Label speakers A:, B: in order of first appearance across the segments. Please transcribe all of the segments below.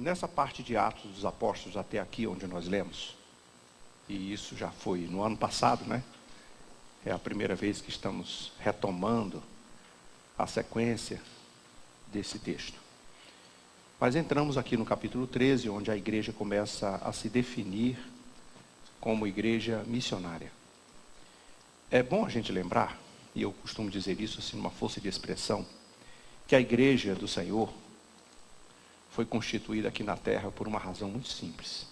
A: nessa parte de Atos dos Apóstolos até aqui onde nós lemos, e isso já foi no ano passado, né? É a primeira vez que estamos retomando a sequência desse texto. Mas entramos aqui no capítulo 13, onde a igreja começa a se definir como igreja missionária. É bom a gente lembrar, e eu costumo dizer isso assim, numa força de expressão, que a igreja do Senhor foi constituída aqui na terra por uma razão muito simples.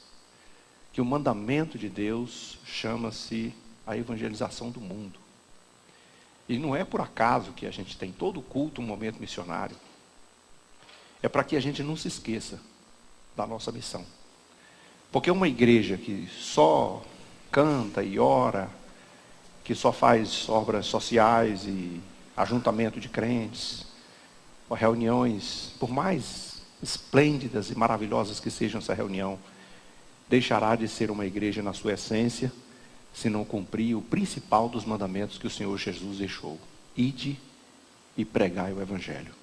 A: Que o mandamento de Deus chama-se a evangelização do mundo. E não é por acaso que a gente tem todo o culto um momento missionário. É para que a gente não se esqueça da nossa missão. Porque uma igreja que só canta e ora, que só faz obras sociais e ajuntamento de crentes, ou reuniões, por mais esplêndidas e maravilhosas que sejam essa reunião, deixará de ser uma igreja na sua essência, se não cumprir o principal dos mandamentos que o Senhor Jesus deixou: ide e pregai o Evangelho.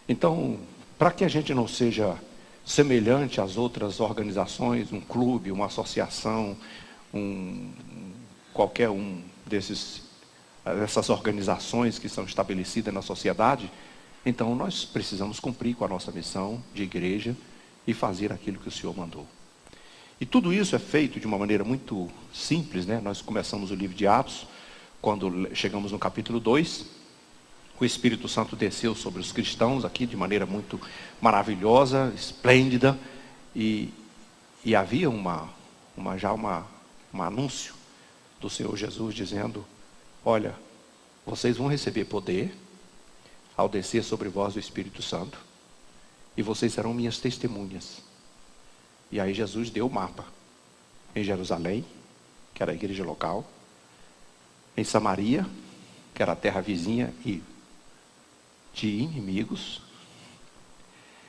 A: Então, para que a gente não seja semelhante às outras organizações, um clube, uma associação, qualquer um dessas organizações que são estabelecidas na sociedade, então nós precisamos cumprir com a nossa missão de igreja e fazer aquilo que o Senhor mandou. E tudo isso é feito de uma maneira muito simples, né? Nós começamos o livro de Atos, quando chegamos no capítulo 2, o Espírito Santo desceu sobre os cristãos aqui de maneira muito maravilhosa, esplêndida, e havia um anúncio do Senhor Jesus dizendo: olha, vocês vão receber poder ao descer sobre vós o Espírito Santo, e vocês serão minhas testemunhas. E aí Jesus deu o mapa: em Jerusalém, que era a igreja local, em Samaria, que era a terra vizinha e de inimigos,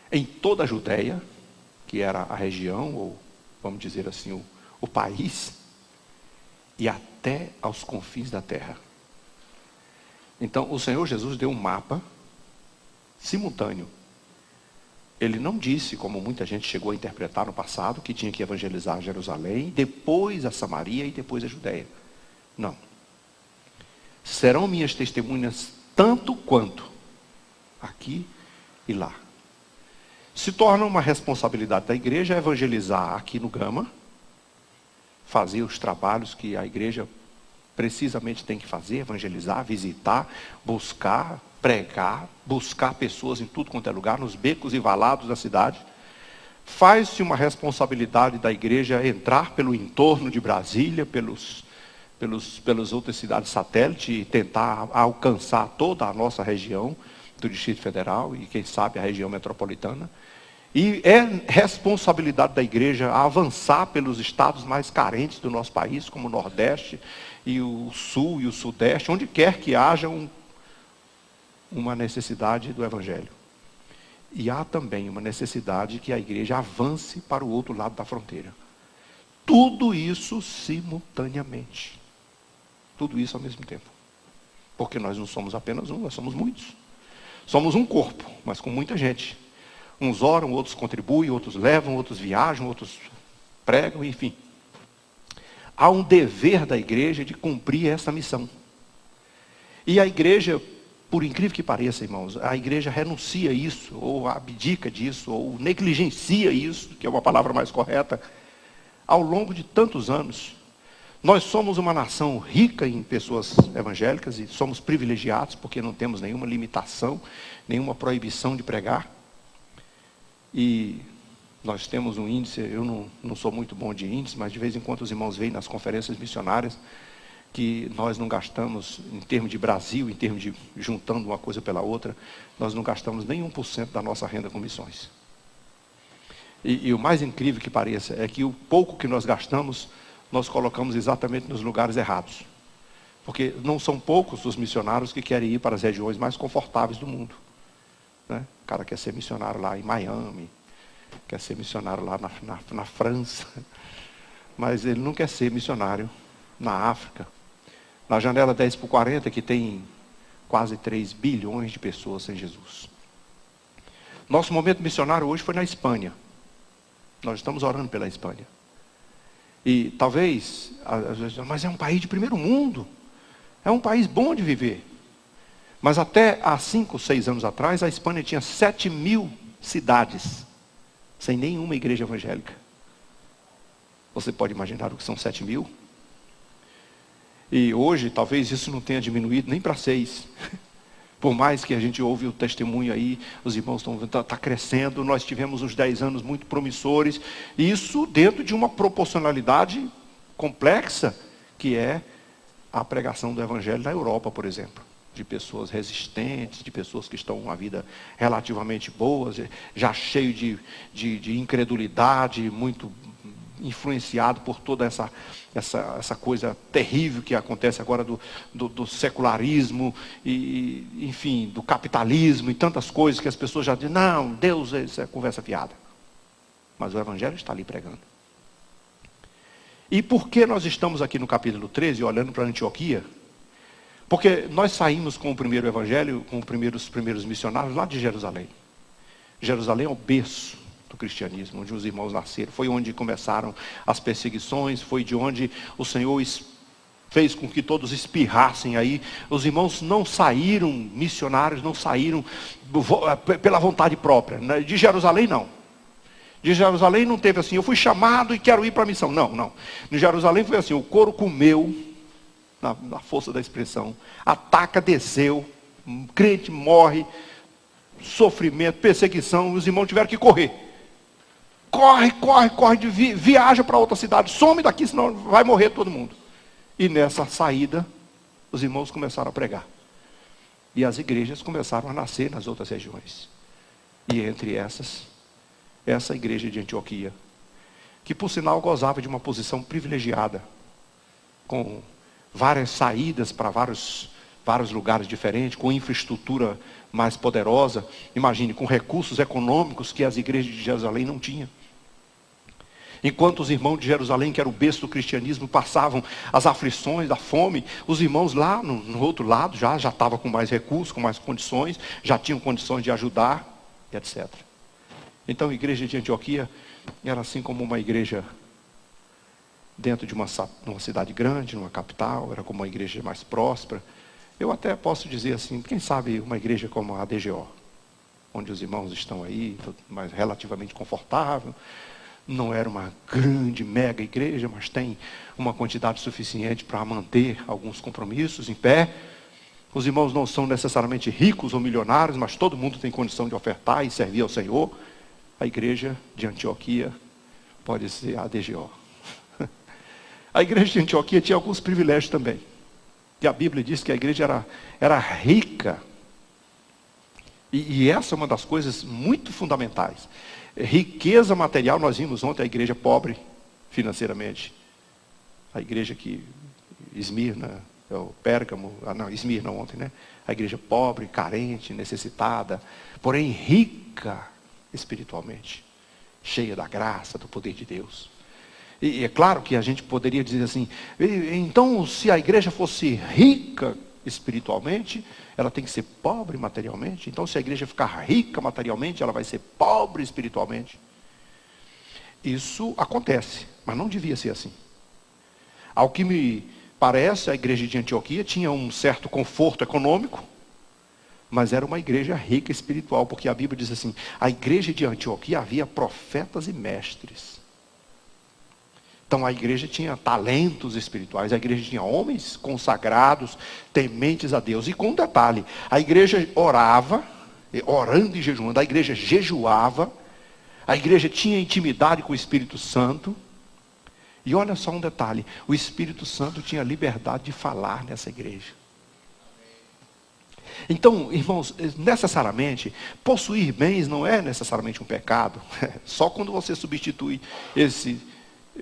A: em toda a Judéia, que era a região, ou vamos dizer assim, o país, e até aos confins da terra. Então o Senhor Jesus deu um mapa simultâneo. Ele não disse, como muita gente chegou a interpretar no passado, que tinha que evangelizar Jerusalém, depois a Samaria e depois a Judéia. Não. Serão minhas testemunhas tanto quanto aqui e lá. Se torna uma responsabilidade da igreja evangelizar aqui no Gama, fazer os trabalhos que a igreja precisamente tem que fazer: evangelizar, visitar, buscar, pregar, buscar pessoas em tudo quanto é lugar, nos becos e valados da cidade. Faz-se uma responsabilidade da igreja entrar pelo entorno de Brasília, pelas outras cidades satélites, e tentar alcançar toda a nossa região do Distrito Federal e, quem sabe, a região metropolitana. E é responsabilidade da igreja avançar pelos estados mais carentes do nosso país, como o Nordeste e o Sul e o Sudeste, onde quer que haja uma necessidade do Evangelho. E há também uma necessidade que a igreja avance para o outro lado da fronteira. Tudo isso simultaneamente. Tudo isso ao mesmo tempo. Porque nós não somos apenas um, nós somos muitos. Somos um corpo, mas com muita gente. Uns oram, outros contribuem, outros levam, outros viajam, outros pregam, enfim. Há um dever da igreja de cumprir essa missão. E a igreja, por incrível que pareça, irmãos, a igreja renuncia a isso, ou abdica disso, ou negligencia isso, que é uma palavra mais correta, ao longo de tantos anos. Nós somos uma nação rica em pessoas evangélicas e somos privilegiados porque não temos nenhuma limitação, nenhuma proibição de pregar. E nós temos um índice, eu não sou muito bom de índice, mas de vez em quando os irmãos veem nas conferências missionárias que nós não gastamos, em termos de Brasil, em termos de juntando uma coisa pela outra, nós não gastamos nem 1% da nossa renda com missões. E o mais incrível que pareça é que o pouco que nós gastamos, nós colocamos exatamente nos lugares errados. Porque não são poucos os missionários que querem ir para as regiões mais confortáveis do mundo, né? O cara quer ser missionário lá em Miami, quer ser missionário lá na França, mas ele não quer ser missionário na África, na janela 10/40, que tem quase 3 bilhões de pessoas sem Jesus. Nosso momento missionário hoje foi na Espanha. Nós estamos orando pela Espanha. E talvez, às vezes, mas é um país de primeiro mundo. É um país bom de viver. Mas até há 5, 6 anos atrás, a Espanha tinha 7.000 cidades, sem nenhuma igreja evangélica. Você pode imaginar o que são 7.000? E hoje, talvez isso não tenha diminuído nem para 6. Por mais que a gente ouve o testemunho aí, os irmãos estão crescendo, nós tivemos uns 10 anos muito promissores, e isso dentro de uma proporcionalidade complexa, que é a pregação do Evangelho na Europa, por exemplo. De pessoas resistentes, de pessoas que estão com uma vida relativamente boa, já cheio de incredulidade, muito influenciado por toda essa coisa terrível que acontece agora do secularismo, e, enfim, do capitalismo e tantas coisas que as pessoas já dizem, não, Deus, isso é conversa fiada. Mas o Evangelho está ali pregando. E por que nós estamos aqui no capítulo 13, olhando para Antioquia? Porque nós saímos com o primeiro Evangelho, com os primeiros missionários lá de Jerusalém. Jerusalém é o berço do cristianismo, onde os irmãos nasceram. Foi onde começaram as perseguições, foi de onde o Senhor fez com que todos espirrassem aí. Os irmãos não saíram missionários, não saíram pela vontade própria. De Jerusalém, não. De Jerusalém não teve assim, eu fui chamado e quero ir para a missão. Não. De Jerusalém foi assim, o couro comeu, na força da expressão, ataca, desceu, um crente morre, sofrimento, perseguição, os irmãos tiveram que correr. Corre, viaja para outra cidade, some daqui, senão vai morrer todo mundo. E nessa saída, os irmãos começaram a pregar. E as igrejas começaram a nascer nas outras regiões. E entre essas, essa igreja de Antioquia, que por sinal gozava de uma posição privilegiada, com várias saídas para vários lugares diferentes, com infraestrutura mais poderosa, imagine, com recursos econômicos que as igrejas de Jerusalém não tinham. Enquanto os irmãos de Jerusalém, que era o berço do cristianismo, passavam as aflições da fome, os irmãos lá no outro lado já estavam com mais recursos, com mais condições, já tinham condições de ajudar, etc. Então a igreja de Antioquia era assim como uma igreja dentro de uma cidade grande, numa capital, era como uma igreja mais próspera. Eu até posso dizer assim, quem sabe uma igreja como a DGO, onde os irmãos estão aí, mas relativamente confortável. Não era uma grande, mega igreja, mas tem uma quantidade suficiente para manter alguns compromissos em pé. Os irmãos não são necessariamente ricos ou milionários, mas todo mundo tem condição de ofertar e servir ao Senhor. A igreja de Antioquia pode ser a DGO. A igreja de Antioquia tinha alguns privilégios também. E a Bíblia diz que a igreja era rica. E essa é uma das coisas muito fundamentais. Riqueza material, nós vimos ontem a igreja pobre financeiramente. A igreja que Esmirna, o Pérgamo, Esmirna ontem, né? A igreja pobre, carente, necessitada, porém rica espiritualmente, cheia da graça, do poder de Deus. E é claro que a gente poderia dizer assim, então se a igreja fosse rica espiritualmente, ela tem que ser pobre materialmente. Então se a igreja ficar rica materialmente, ela vai ser pobre espiritualmente. Isso acontece, mas não devia ser assim. Ao que me parece, a igreja de Antioquia tinha um certo conforto econômico, mas era uma igreja rica espiritual, porque a Bíblia diz assim, a igreja de Antioquia havia profetas e mestres. Então a igreja tinha talentos espirituais, a igreja tinha homens consagrados, tementes a Deus. E com um detalhe, a igreja orava, orando e jejuando, a igreja jejuava, a igreja tinha intimidade com o Espírito Santo. E olha só um detalhe, o Espírito Santo tinha liberdade de falar nessa igreja. Então, irmãos, necessariamente, possuir bens não é necessariamente um pecado. Só quando você substitui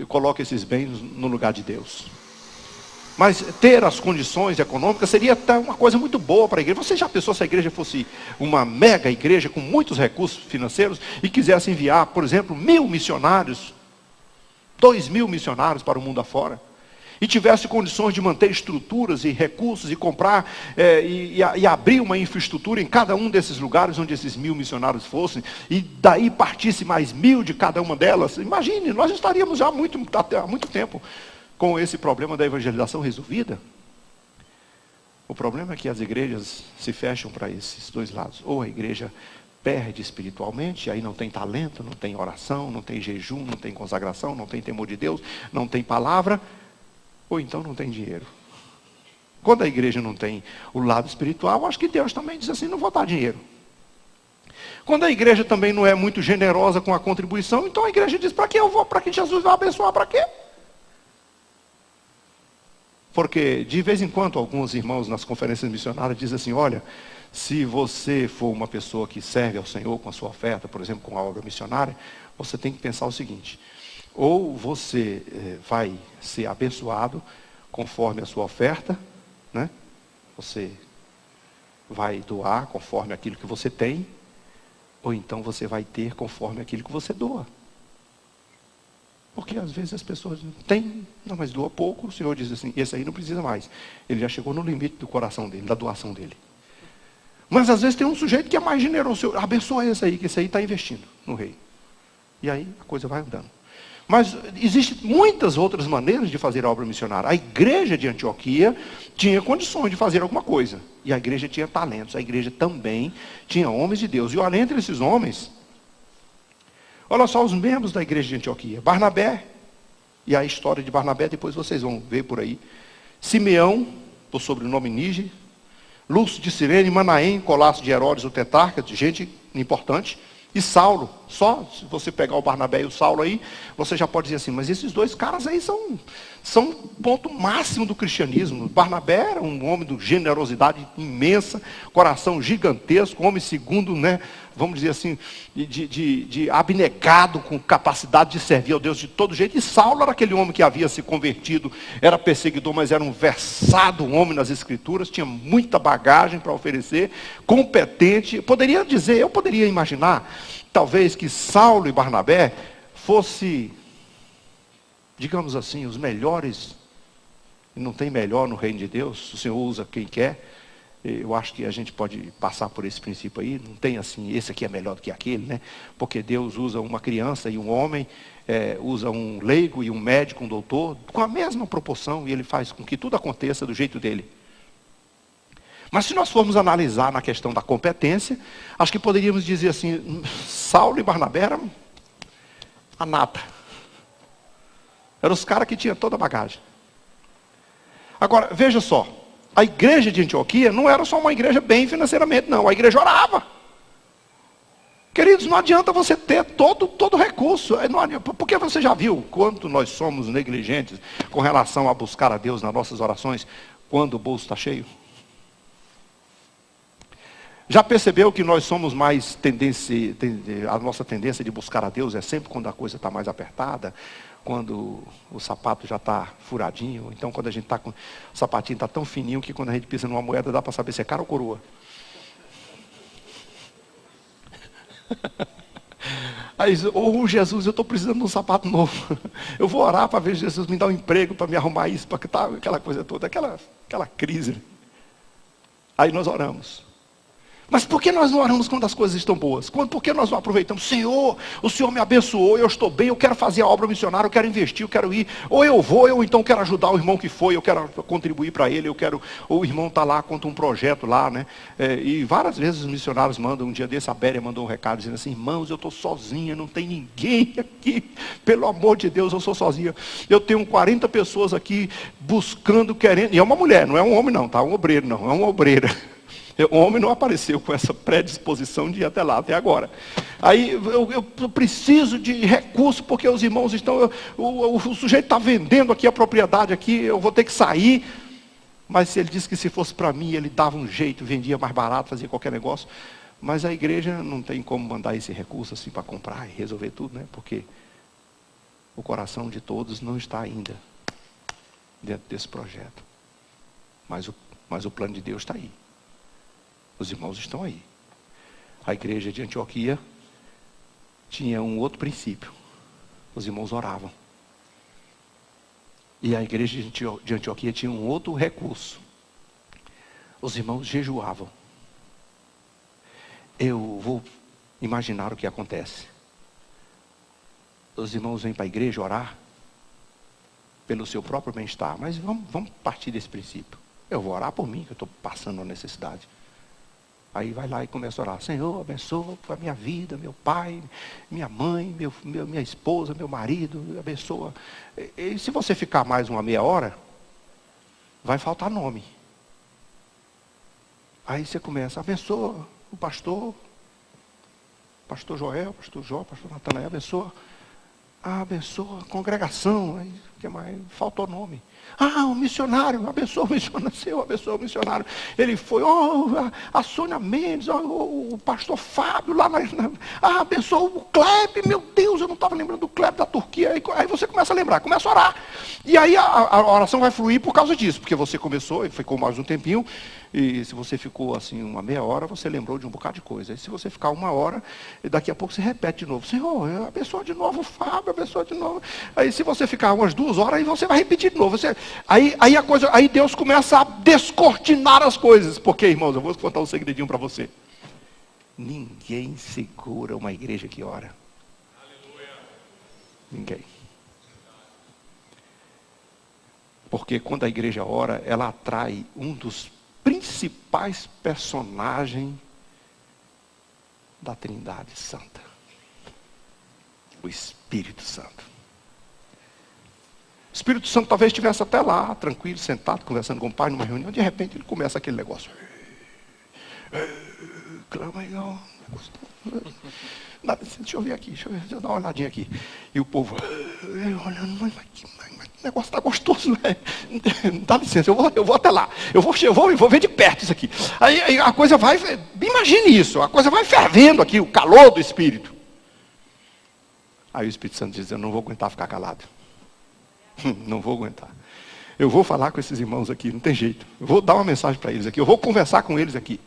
A: coloca esses bens no lugar de Deus. Mas ter as condições econômicas seria até uma coisa muito boa para a igreja. Você já pensou se a igreja fosse uma mega igreja com muitos recursos financeiros e quisesse enviar, por exemplo, 1.000 missionários, 2.000 missionários para o mundo afora? e tivesse condições de manter estruturas e recursos e comprar e abrir uma infraestrutura em cada um desses lugares onde esses 1000 missionários fossem, e daí partisse mais 1000 de cada uma delas, imagine, nós estaríamos já há muito tempo com esse problema da evangelização resolvida. O problema é que as igrejas se fecham para esses dois lados. Ou a igreja perde espiritualmente, aí não tem talento, não tem oração, não tem jejum, não tem consagração, não tem temor de Deus, não tem palavra, ou então não tem dinheiro. Quando a igreja não tem o lado espiritual, acho que Deus também diz assim, não vou dar dinheiro. Quando a igreja também não é muito generosa com a contribuição, então a igreja diz, para que eu vou? Para que Jesus vai abençoar? Para quê? Porque de vez em quando alguns irmãos nas conferências missionárias dizem assim, olha, se você for uma pessoa que serve ao Senhor com a sua oferta, por exemplo, com a obra missionária, você tem que pensar o seguinte, ou você vai ser abençoado conforme a sua oferta, né? Você vai doar conforme aquilo que você tem, ou então você vai ter conforme aquilo que você doa. Porque às vezes as pessoas têm, não, mas doa pouco, o Senhor diz assim, esse aí não precisa mais. Ele já chegou no limite do coração dele, da doação dele. Mas às vezes tem um sujeito que é mais generoso, Senhor, abençoa esse aí, que esse aí está investindo no rei. E aí a coisa vai andando. Mas existem muitas outras maneiras de fazer a obra missionária. A igreja de Antioquia tinha condições de fazer alguma coisa. E a igreja tinha talentos. A igreja também tinha homens de Deus. E olha, entre esses homens, olha só os membros da igreja de Antioquia. Barnabé, e a história de Barnabé depois vocês vão ver por aí. Simeão, por sobrenome Níger. Lúcio de Cirene, Manaém, Colasso de Herodes, o tetrarca, gente importante. E Saulo, só se você pegar o Barnabé e o Saulo aí, você já pode dizer assim, mas esses dois caras aí são o ponto máximo do cristianismo. Barnabé era um homem de generosidade imensa, coração gigantesco, homem segundo, né, vamos dizer assim, de abnegado, com capacidade de servir ao Deus de todo jeito. E Saulo era aquele homem que havia se convertido, era perseguidor, mas era um versado homem nas escrituras, tinha muita bagagem para oferecer, competente. Eu poderia imaginar, talvez que Saulo e Barnabé fosse, digamos assim, os melhores. Não tem melhor no reino de Deus, o Senhor usa quem quer. Eu acho que a gente pode passar por esse princípio aí, não tem assim, esse aqui é melhor do que aquele, né? Porque Deus usa uma criança e um homem, usa um leigo e um médico, um doutor, com a mesma proporção, e ele faz com que tudo aconteça do jeito dele. Mas se nós formos analisar na questão da competência, acho que poderíamos dizer assim, Saulo e Barnabé eram a nata. Eram os caras que tinham toda a bagagem. Agora, veja só, a igreja de Antioquia não era só uma igreja bem financeiramente, não. A igreja orava. Queridos, não adianta você ter todo recurso. Porque você já viu quanto nós somos negligentes com relação a buscar a Deus nas nossas orações, quando o bolso está cheio? Já percebeu que nós somos mais a nossa tendência de buscar a Deus é sempre quando a coisa está mais apertada, quando o sapato já está furadinho, então quando a gente está com o sapatinho está tão fininho que quando a gente pisa numa moeda dá para saber se é cara ou coroa. Aí, Jesus, eu estou precisando de um sapato novo. Eu vou orar para ver Jesus me dar um emprego, para me arrumar isso, para que tá aquela coisa toda, aquela crise. Aí nós oramos. Mas por que nós não oramos quando as coisas estão boas? Por que nós não aproveitamos? Senhor, o Senhor me abençoou, eu estou bem, eu quero fazer a obra missionária, eu quero investir, eu quero ir. Ou eu vou, eu então quero ajudar o irmão que foi, eu quero contribuir para ele, ou o irmão está lá, conta um projeto lá, né? E várias vezes os missionários mandam, um dia desse a Béria mandou um recado dizendo assim, irmãos, eu estou sozinha, não tem ninguém aqui, pelo amor de Deus, eu sou sozinha. Eu tenho 40 pessoas aqui buscando, querendo, e é uma mulher, não é um homem não, tá? Um obreiro não, é uma obreira. O homem não apareceu com essa predisposição de ir até lá, até agora. Aí eu preciso de recurso, porque os irmãos estão... O sujeito está vendendo aqui a propriedade, aqui, eu vou ter que sair. Mas se ele disse que se fosse para mim, ele dava um jeito, vendia mais barato, fazia qualquer negócio. Mas a igreja não tem como mandar esse recurso assim para comprar e resolver tudo, né? Porque o coração de todos não está ainda dentro desse projeto. Mas o plano de Deus está aí. Os irmãos estão aí. A igreja de Antioquia tinha um outro princípio. Os irmãos oravam. E a igreja de Antioquia tinha um outro recurso. Os irmãos jejuavam. Eu vou imaginar o que acontece. Os irmãos vêm para a igreja orar pelo seu próprio bem-estar. Mas vamos partir desse princípio. Eu vou orar por mim, que eu estou passando uma necessidade. Aí vai lá e começa a orar. Senhor, abençoa a minha vida, meu pai, minha mãe, minha esposa, meu marido, abençoa. E se você ficar mais uma meia hora, vai faltar nome. Aí você começa, abençoa o pastor Joel, pastor Jó, pastor Natanael, abençoa a congregação. Aí, o que mais? Faltou nome. O missionário, abençoa o missionário, abençoa o missionário. Ele foi, a Sônia Mendes, o pastor Fábio, lá abençoa o Kleber, meu Deus, eu não estava lembrando do Kleber da Turquia. Aí você começa a lembrar, começa a orar. E aí a oração vai fluir por causa disso, porque você começou e ficou mais um tempinho, e se você ficou assim uma meia hora, você lembrou de um bocado de coisa. E se você ficar uma hora, daqui a pouco você repete de novo. Senhor, abençoa de novo o Fábio, abençoa de novo. Aí se você ficar umas 2 horas, aí você vai repetir de novo. Aí Deus começa a descortinar as coisas. Porque, irmãos, eu vou contar um segredinho para você. Ninguém segura uma igreja que ora. Aleluia. Ninguém. Porque quando a igreja ora, ela atrai um dos principais personagens da Trindade Santa. O Espírito Santo. O Espírito Santo talvez estivesse até lá, tranquilo, sentado, conversando com o pai numa reunião. De repente ele começa aquele negócio. Clama aí, deixa eu ver aqui, deixa eu dar uma olhadinha aqui. E o povo, olhando, mas que negócio está gostoso, né? Dá licença, eu vou até lá. Eu vou ver de perto isso aqui. Aí a coisa vai, imagine isso, a coisa vai fervendo aqui, o calor do Espírito. Aí o Espírito Santo diz, eu não vou aguentar ficar calado. Não vou aguentar. Eu vou falar com esses irmãos aqui, não tem jeito. Eu vou dar uma mensagem para eles aqui, eu vou conversar com eles aqui.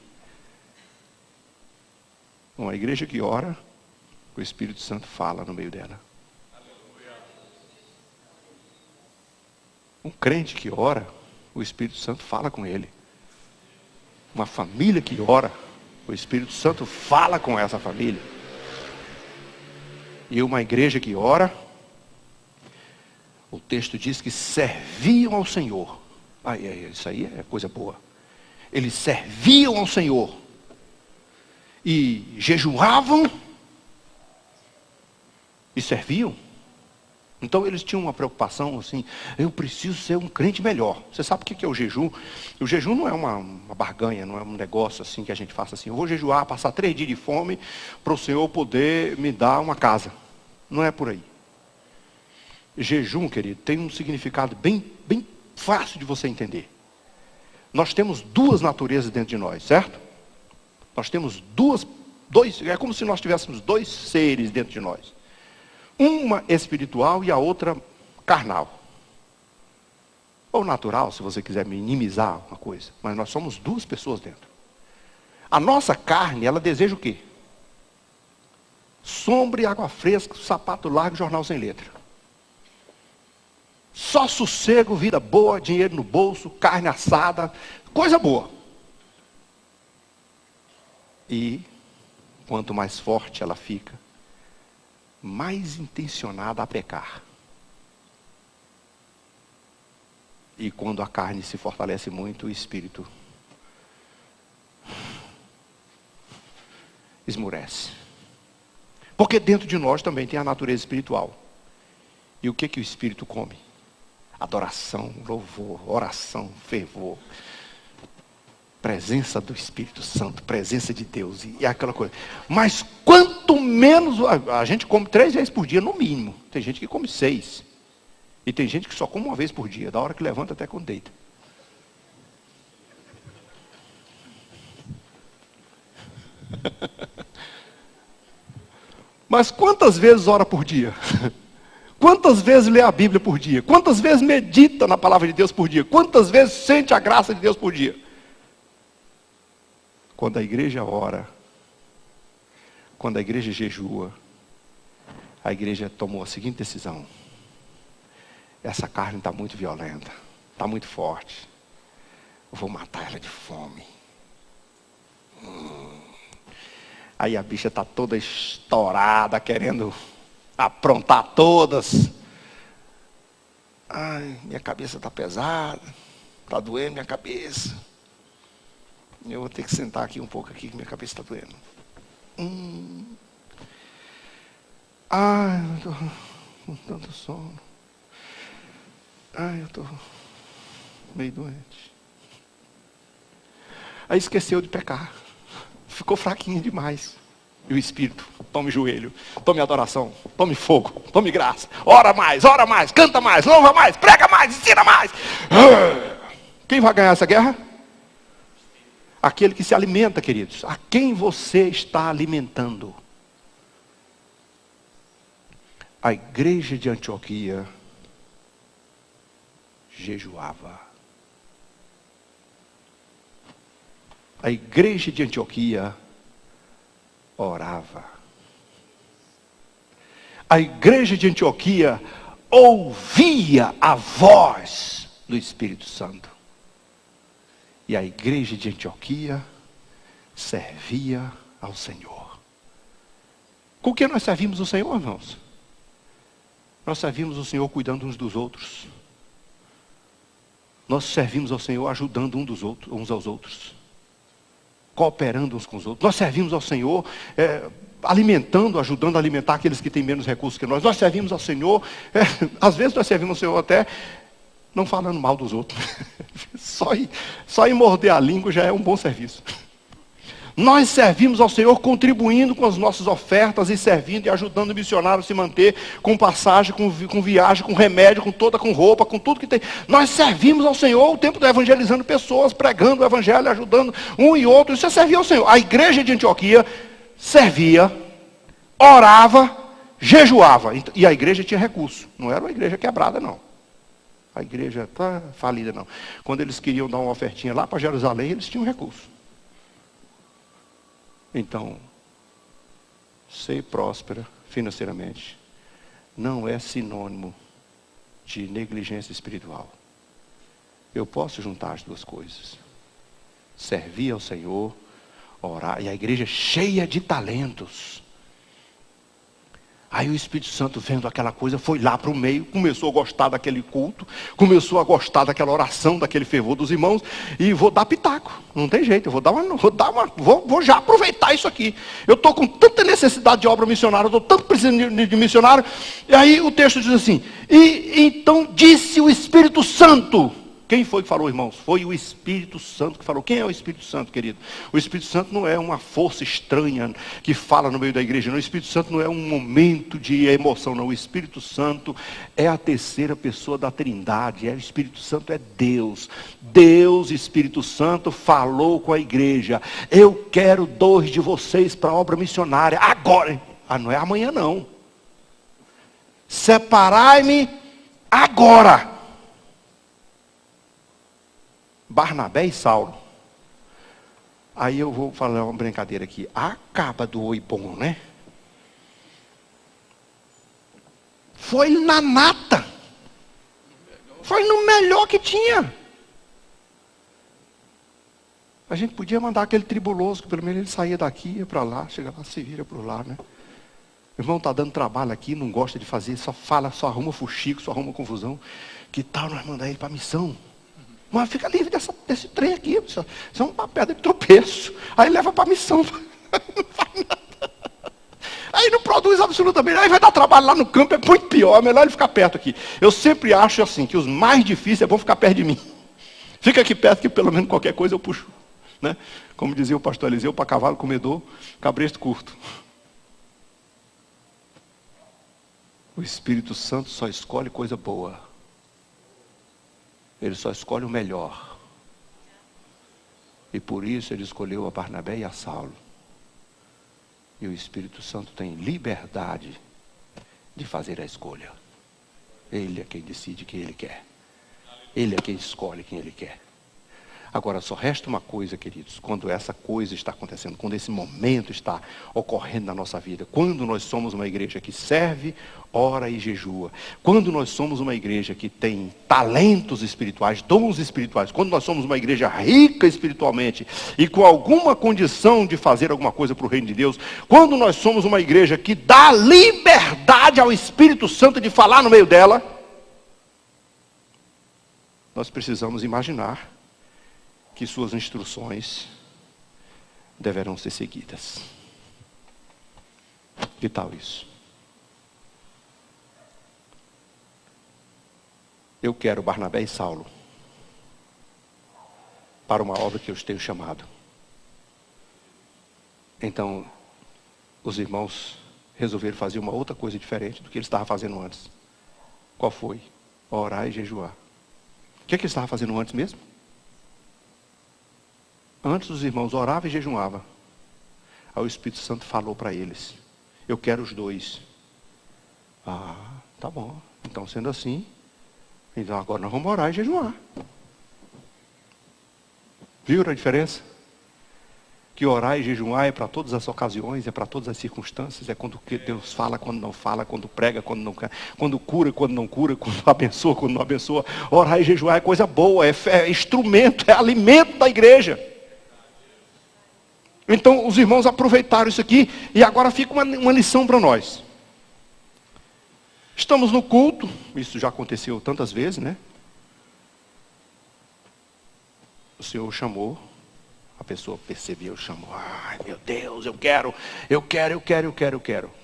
A: Uma igreja que ora, o Espírito Santo fala no meio dela. Um crente que ora, o Espírito Santo fala com ele. Uma família que ora, o Espírito Santo fala com essa família. E uma igreja que ora, o texto diz que serviam ao Senhor. Isso aí é coisa boa. Eles serviam ao Senhor. E jejuavam. E serviam. Então eles tinham uma preocupação assim, eu preciso ser um crente melhor. Você sabe o que é o jejum? O jejum não é uma barganha, não é um negócio assim que a gente faça assim, eu vou jejuar, passar 3 dias de fome para o Senhor poder me dar uma casa. Não é por aí. Jejum, querido, tem um significado bem fácil de você entender. Nós temos 2 naturezas dentro de nós, certo? Nós temos é como se nós tivéssemos 2 seres dentro de nós. Uma espiritual e a outra carnal. Ou natural, se você quiser minimizar uma coisa. Mas nós somos 2 pessoas dentro. A nossa carne, ela deseja o quê? Sombra e água fresca, sapato largo, jornal sem letra. Só sossego, vida boa, dinheiro no bolso, carne assada, coisa boa. E quanto mais forte ela fica, mais intencionada a pecar. E quando a carne se fortalece muito, o espírito esmurece. Porque dentro de nós também tem a natureza espiritual. E o que o espírito come? Adoração, louvor, oração, fervor. Presença do Espírito Santo, presença de Deus e aquela coisa. Mas quanto menos, a gente come 3 vezes por dia no mínimo. Tem gente que come 6. E tem gente que só come 1 vez por dia, da hora que levanta até quando deita. Mas quantas vezes ora por dia? Quantas vezes lê a Bíblia por dia? Quantas vezes medita na palavra de Deus por dia? Quantas vezes sente a graça de Deus por dia? Quando a igreja ora, quando a igreja jejua, a igreja tomou a seguinte decisão: essa carne está muito violenta, está muito forte. Eu vou matar ela de fome. Aí a bicha está toda estourada, querendo aprontar todas. Ai, minha cabeça está pesada, está doendo minha cabeça. Eu vou ter que sentar aqui um pouco aqui, que minha cabeça está doendo. Ai, eu estou com tanto sono. Ai, eu estou meio doente. Aí esqueceu de pecar. Ficou fraquinho demais. E o Espírito, tome joelho, tome adoração, tome fogo, tome graça. Ora mais, canta mais, louva mais, prega mais, ensina mais. Quem vai ganhar essa guerra? Aquele que se alimenta, queridos. A quem você está alimentando? A igreja de Antioquia jejuava. A igreja de Antioquia orava. A igreja de Antioquia ouvia a voz do Espírito Santo. E a igreja de Antioquia servia ao Senhor. Com que nós servimos o Senhor, irmãos? Nós servimos o Senhor cuidando uns dos outros. Nós servimos ao Senhor ajudando uns aos outros. Cooperando uns com os outros. Nós servimos ao Senhor alimentando, ajudando a alimentar aqueles que têm menos recursos que nós. Nós servimos ao Senhor, às vezes nós servimos ao Senhor até não falando mal dos outros. Só em morder a língua já é um bom serviço. Nós servimos ao Senhor contribuindo com as nossas ofertas e servindo e ajudando o missionário a se manter com passagem, com viagem, com remédio, com roupa, com tudo que tem. Nós servimos ao Senhor o tempo do evangelizando pessoas, pregando o evangelho, ajudando um e outro. Isso é servir ao Senhor. A igreja de Antioquia servia, orava, jejuava. E a igreja tinha recurso. Não era uma igreja quebrada, não. A igreja está falida, não. Quando eles queriam dar uma ofertinha lá para Jerusalém, eles tinham recurso. Então, ser próspera financeiramente não é sinônimo de negligência espiritual. Eu posso juntar as duas coisas. Servir ao Senhor, orar, e a igreja cheia de talentos. Aí o Espírito Santo, vendo aquela coisa, foi lá para o meio, começou a gostar daquele culto, começou a gostar daquela oração, daquele fervor dos irmãos, e vou dar pitaco. Não tem jeito, vou já aproveitar isso aqui. Eu estou com tanta necessidade de obra missionária, eu estou tanto precisando de missionário. E aí o texto diz assim, e então disse o Espírito Santo. Quem foi que falou, irmãos? Foi o Espírito Santo que falou. Quem é o Espírito Santo, querido? O Espírito Santo não é uma força estranha que fala no meio da igreja, não. O Espírito Santo não é um momento de emoção, não. O Espírito Santo é a terceira pessoa da Trindade. O Espírito Santo é Deus. Deus, Espírito Santo, falou com a igreja. Eu quero 2 de vocês para a obra missionária. Agora. Não é amanhã, não. Separai-me agora. Barnabé e Saulo. Aí eu vou falar uma brincadeira aqui. A capa do oi bom, né? Foi na nata. Foi no melhor que tinha. A gente podia mandar aquele tribuloso, que pelo menos ele saía daqui, ia para lá, chega lá, se vira por lá, né? O irmão está dando trabalho aqui, não gosta de fazer, só fala, só arruma fuxico, só arruma confusão. Que tal nós mandar ele para a missão? Mas fica livre desse trem aqui. Isso é uma pedra de tropeço. Aí leva para a missão. Não faz nada. Aí não produz absolutamente. Aí vai dar trabalho lá no campo. É muito pior. É melhor ele ficar perto aqui. Eu sempre acho assim, que os mais difíceis é bom ficar perto de mim. Fica aqui perto que pelo menos qualquer coisa eu puxo. Né? Como dizia o pastor Eliseu, para cavalo comedor, cabresto curto. O Espírito Santo só escolhe coisa boa. Ele só escolhe o melhor. E por isso ele escolheu a Barnabé e a Saulo. E o Espírito Santo tem liberdade de fazer a escolha. Ele é quem decide quem ele quer. Ele é quem escolhe quem ele quer. Agora, só resta uma coisa, queridos, quando essa coisa está acontecendo, quando esse momento está ocorrendo na nossa vida, quando nós somos uma igreja que serve, ora e jejua, quando nós somos uma igreja que tem talentos espirituais, dons espirituais, quando nós somos uma igreja rica espiritualmente e com alguma condição de fazer alguma coisa para o reino de Deus, quando nós somos uma igreja que dá liberdade ao Espírito Santo de falar no meio dela, nós precisamos imaginar que suas instruções deverão ser seguidas. Que tal isso? Eu quero Barnabé e Saulo para uma obra que eu os tenho chamado. Então, os irmãos resolveram fazer uma outra coisa diferente do que eles estavam fazendo antes. Qual foi? Orar e jejuar. O que eles estavam fazendo antes mesmo? Antes os irmãos oravam e jejuavam. Aí o Espírito Santo falou para eles: eu quero os dois. Ah, tá bom. Então, sendo assim, então agora nós vamos orar e jejuar. Viram a diferença? Que orar e jejuar é para todas as ocasiões, é para todas as circunstâncias, é quando Deus fala, quando não fala, quando prega, quando não quer, quando cura, quando não cura, quando abençoa, quando não abençoa. Orar e jejuar é coisa boa, é instrumento, é alimento da igreja. Então os irmãos aproveitaram isso aqui e agora fica uma lição para nós. Estamos no culto, isso já aconteceu tantas vezes, né? O Senhor chamou, a pessoa percebeu, chamou, ai meu Deus, eu quero.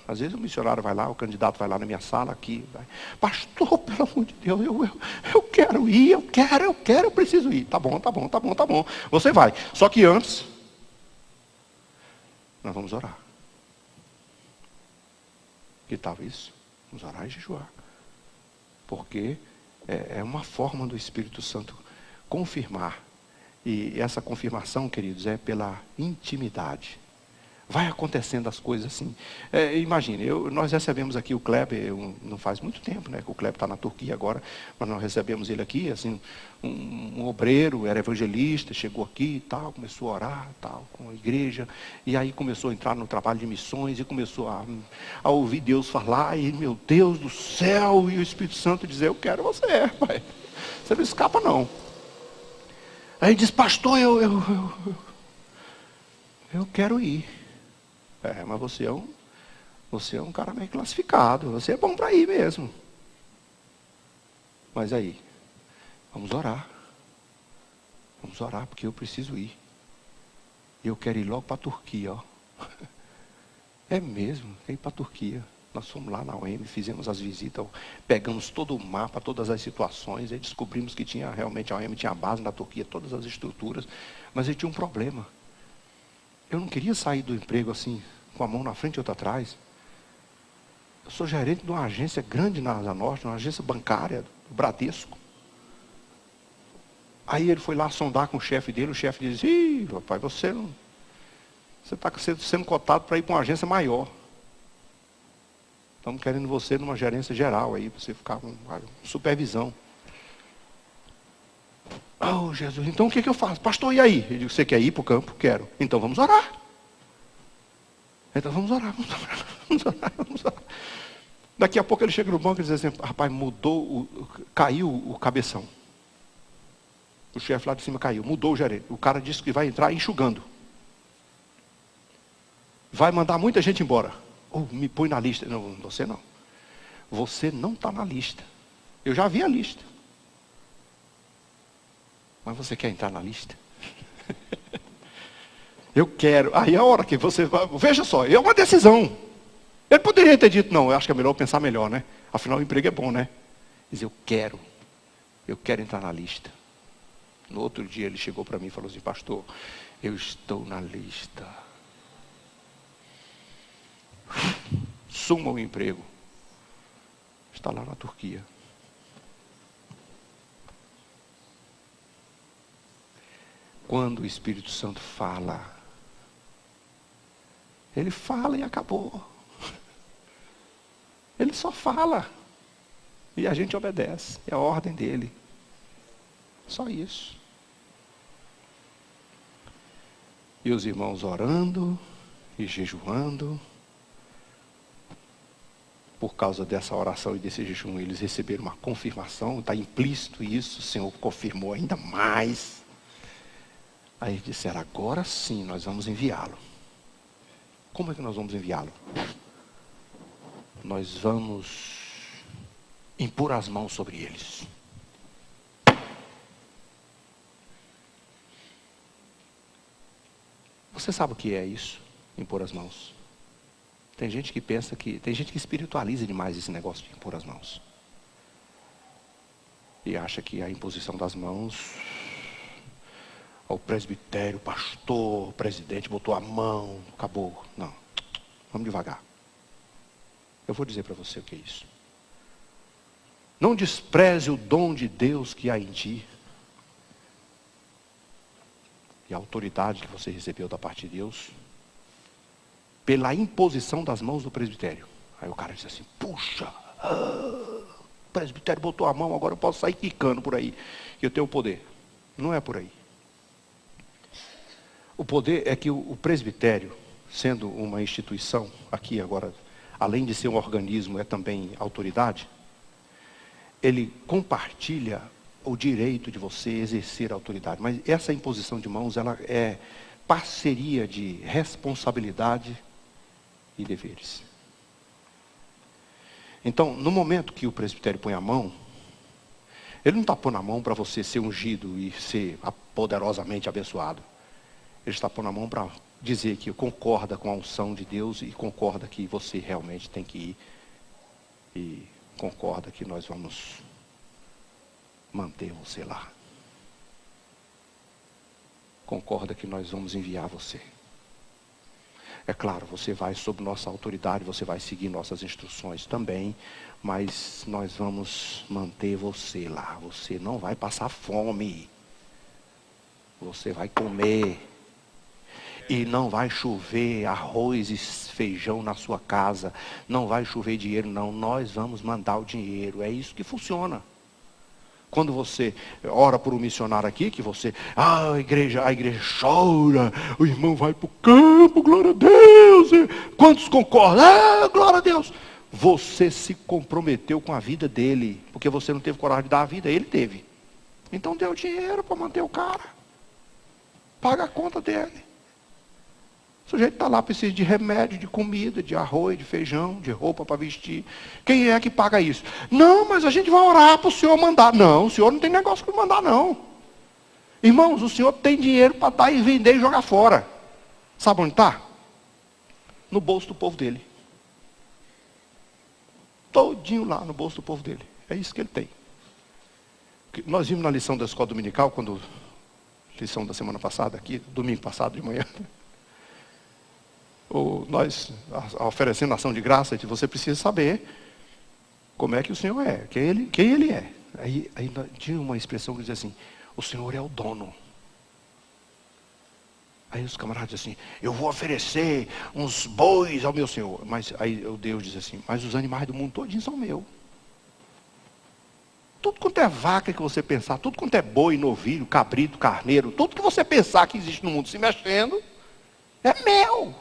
A: Às vezes o missionário vai lá, o candidato vai lá na minha sala aqui, vai, pastor, pelo amor de Deus, eu quero ir, eu preciso ir. Tá bom. Você vai. Só que antes, nós vamos orar. Que tal isso? Vamos orar e jejuar. Porque é uma forma do Espírito Santo confirmar. E essa confirmação, queridos, é pela intimidade. Vai acontecendo as coisas assim. Imagine, nós recebemos aqui o Kleber, não faz muito tempo, né? Que o Kleber está na Turquia agora, mas nós recebemos ele aqui, assim, um obreiro, era evangelista, chegou aqui e tal, começou a orar, tal, com a igreja, e aí começou a entrar no trabalho de missões, e começou a ouvir Deus falar, e meu Deus do céu, e o Espírito Santo dizer, eu quero você, pai. Você não escapa não. Aí ele diz, pastor, eu quero ir. Mas você é um cara meio classificado. Você é bom para ir mesmo. Mas aí, vamos orar. Vamos orar, porque eu preciso ir. E eu quero ir logo para a Turquia, ó. É mesmo, quero ir para a Turquia. Nós fomos lá na UEM, fizemos as visitas, pegamos todo o mapa, todas as situações, e descobrimos que realmente a UEM tinha base na Turquia, todas as estruturas, mas ele tinha um problema. Eu não queria sair do emprego assim, com a mão na frente e outra atrás. Eu sou gerente de uma agência grande na Asa Norte, uma agência bancária, do Bradesco. Aí ele foi lá sondar com o chefe dele, o chefe disse, ih, rapaz, você está sendo cotado para ir para uma agência maior. Estamos querendo você numa gerência geral aí, para você ficar com supervisão. Oh, Jesus, então o que eu faço? Pastor, e aí? Eu digo, você quer ir para o campo? Quero. Então vamos orar. Vamos orar. Daqui a pouco ele chega no banco e diz assim, rapaz, caiu o cabeção. O chefe lá de cima caiu, mudou o gerente. O cara disse que vai entrar enxugando. Vai mandar muita gente embora. Me põe na lista. Não, você não. Você não está na lista. Eu já vi a lista. Mas você quer entrar na lista? Eu quero. Aí é a hora que você vai. Veja só, é uma decisão. Ele poderia ter dito, não, eu acho que é melhor pensar melhor, né? Afinal, o emprego é bom, né? Diz, eu quero entrar na lista. No outro dia ele chegou para mim e falou assim, pastor, eu estou na lista. Suma o emprego. Está lá na Turquia. Quando o Espírito Santo fala, ele fala e acabou. Ele só fala. E a gente obedece. É a ordem dele. Só isso. E os irmãos orando e jejuando. Por causa dessa oração e desse jejum, eles receberam uma confirmação, está implícito isso, o Senhor confirmou ainda mais. Aí eles disseram, agora sim nós vamos enviá-lo. Como é que nós vamos enviá-lo? Nós vamos impor as mãos sobre eles. Você sabe o que é isso? Impor as mãos. Tem gente que pensa que... Tem gente que espiritualiza demais esse negócio de impor as mãos. E acha que a imposição das mãos... O presbitério, o pastor, o presidente botou a mão, acabou. Não. Vamos devagar. Eu vou dizer para você o que é isso. Não despreze o dom de Deus que há em ti. E a autoridade que você recebeu da parte de Deus. Pela imposição das mãos do presbitério. Aí o cara diz assim, puxa, o presbitério botou a mão, agora eu posso sair quicando por aí. Que eu tenho o poder. Não é por aí. O poder é que o presbitério, sendo uma instituição, aqui agora, além de ser um organismo, é também autoridade, ele compartilha o direito de você exercer a autoridade. Mas essa imposição de mãos, ela é parceria de responsabilidade e deveres. Então, no momento que o presbitério põe a mão, ele não está pondo a mão para você ser ungido e ser poderosamente abençoado. Ele está pondo a mão para dizer que concorda com a unção de Deus e concorda que você realmente tem que ir. E concorda que nós vamos manter você lá. Concorda que nós vamos enviar você. É claro, você vai sob nossa autoridade, você vai seguir nossas instruções também, mas nós vamos manter você lá. Você não vai passar fome. Você vai comer. E não vai chover arroz e feijão na sua casa. Não vai chover dinheiro, não. Nós vamos mandar o dinheiro. É isso que funciona. Quando você ora por um missionário aqui, que você... a igreja chora. O irmão vai para o campo, glória a Deus. Quantos concordam? Glória a Deus. Você se comprometeu com a vida dele. Porque você não teve coragem de dar a vida, ele teve. Então deu dinheiro para manter o cara. Paga a conta dele. O sujeito está lá, precisa de remédio, de comida, de arroz, de feijão, de roupa para vestir. Quem é que paga isso? Não, mas a gente vai orar para o senhor mandar. Não, o senhor não tem negócio para mandar, não. Irmãos, o senhor tem dinheiro para dar e vender e jogar fora. Sabe onde está? No bolso do povo dele. Todinho lá no bolso do povo dele. É isso que ele tem. Nós vimos na lição da escola dominical, lição da semana passada aqui, domingo passado de manhã. Nós oferecendo ação de graça, você precisa saber como é que o Senhor é, quem ele é. Aí tinha uma expressão que dizia assim, o Senhor é o dono. Aí os camaradas dizem assim, eu vou oferecer uns bois ao meu Senhor. Mas aí o Deus diz assim, mas os animais do mundo todinho são meus. Tudo quanto é vaca que você pensar, tudo quanto é boi, novilho, cabrito, carneiro, tudo que você pensar que existe no mundo se mexendo, é meu.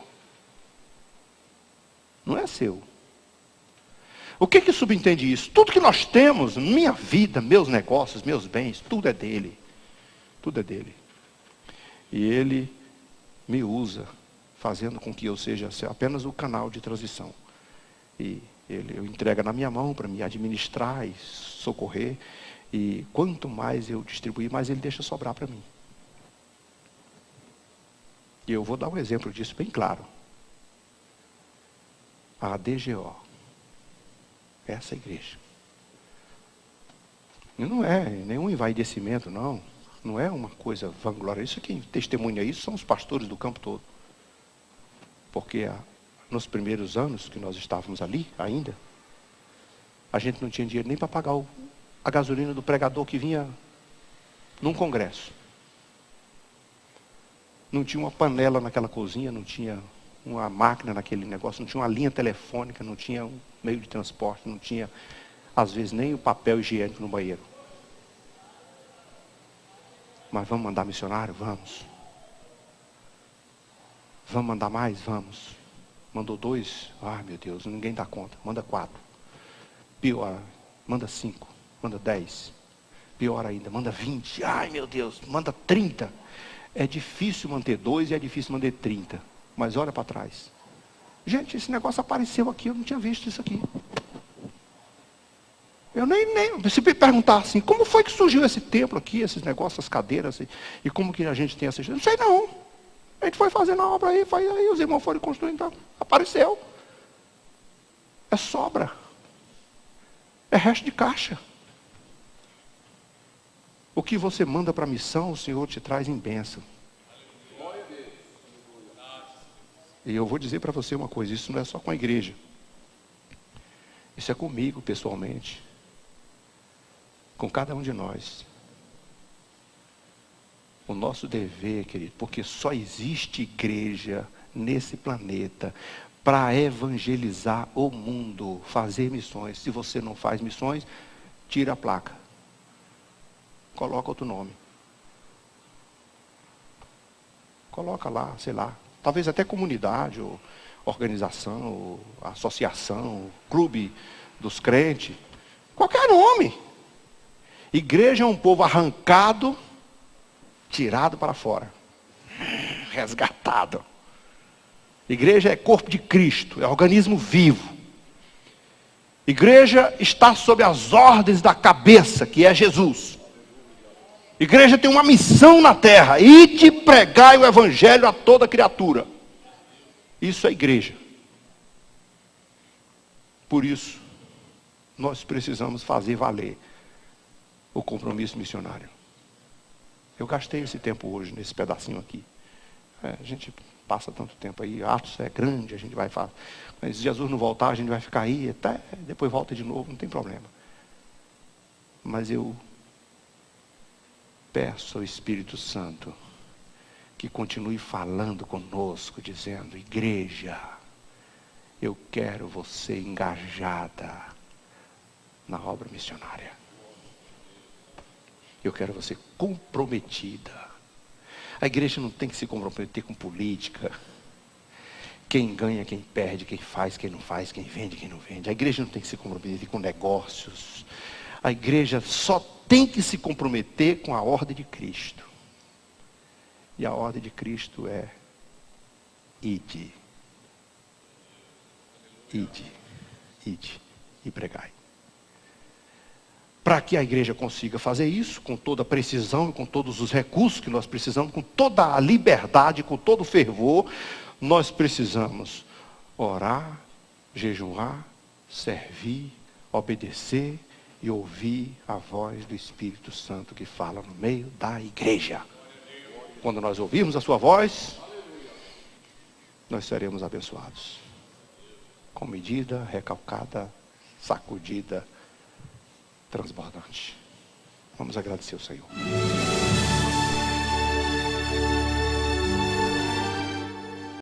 A: Não é seu. O que subentende isso? Tudo que nós temos, minha vida, meus negócios, meus bens, tudo é dele. Tudo é dele. E ele me usa, fazendo com que eu seja apenas o canal de transição. E eu entrego na minha mão para me administrar e socorrer. E quanto mais eu distribuir, mais ele deixa sobrar para mim. E eu vou dar um exemplo disso bem claro. A DGO. Essa igreja. E não é nenhum envaidecimento, não. Não é uma coisa vanglória. Isso quem testemunha isso são os pastores do campo todo. Porque nos primeiros anos que nós estávamos ali ainda, a gente não tinha dinheiro nem para pagar a gasolina do pregador que vinha num congresso. Não tinha uma panela naquela cozinha, não tinha uma máquina naquele negócio, não tinha uma linha telefônica, não tinha um meio de transporte, não tinha, às vezes, nem o papel higiênico no banheiro. Mas vamos mandar missionário? Vamos. Vamos mandar mais? Vamos. Mandou 2? Ah, meu Deus, ninguém dá conta. Manda 4. Pior, manda 5. Manda 10. Pior ainda, manda 20. Ai, meu Deus, manda 30. É difícil manter 2 e é difícil manter 30. Mas olha para trás. Gente, esse negócio apareceu aqui, eu não tinha visto isso aqui. Eu nem se me perguntar assim, como foi que surgiu esse templo aqui, esses negócios, essas cadeiras, e como que a gente tem essas... Não sei não. A gente foi fazendo a obra aí, os irmãos foram construindo, então, apareceu. É sobra. É resto de caixa. O que você manda para a missão, o Senhor te traz em bênção. E eu vou dizer para você uma coisa, isso não é só com a igreja. Isso é comigo, pessoalmente. Com cada um de nós. O nosso dever, querido, porque só existe igreja nesse planeta para evangelizar o mundo, fazer missões. Se você não faz missões, tira a placa. Coloca outro nome. Coloca lá, sei lá, talvez até comunidade, ou organização, ou associação, ou clube dos crentes. Qualquer nome. Igreja é um povo arrancado, tirado para fora. Resgatado. Igreja é corpo de Cristo, é organismo vivo. Igreja está sob as ordens da cabeça, que é Jesus. Igreja tem uma missão na terra, ide pregai o evangelho a toda criatura. Isso é igreja. Por isso, nós precisamos fazer valer o compromisso missionário. Eu gastei esse tempo hoje, nesse pedacinho aqui. A gente passa tanto tempo aí, Atos é grande, a gente vai fazer. Mas se Jesus não voltar, a gente vai ficar aí, até depois volta de novo, não tem problema. Mas eu peço ao Espírito Santo que continue falando conosco, dizendo, igreja, eu quero você engajada na obra missionária. Eu quero você comprometida. A igreja não tem que se comprometer com política. Quem ganha, quem perde, quem faz, quem não faz, quem vende, quem não vende. A igreja não tem que se comprometer com negócios. A igreja só tem que se comprometer com a ordem de Cristo. E a ordem de Cristo é ide. Ide. Ide e pregai. Para que a igreja consiga fazer isso, com toda a precisão, com todos os recursos que nós precisamos, com toda a liberdade, com todo o fervor, nós precisamos orar, jejuar, servir, obedecer e ouvir a voz do Espírito Santo que fala no meio da igreja. Quando nós ouvirmos a sua voz, nós seremos abençoados. Com medida, recalcada, sacudida, transbordante. Vamos agradecer o Senhor.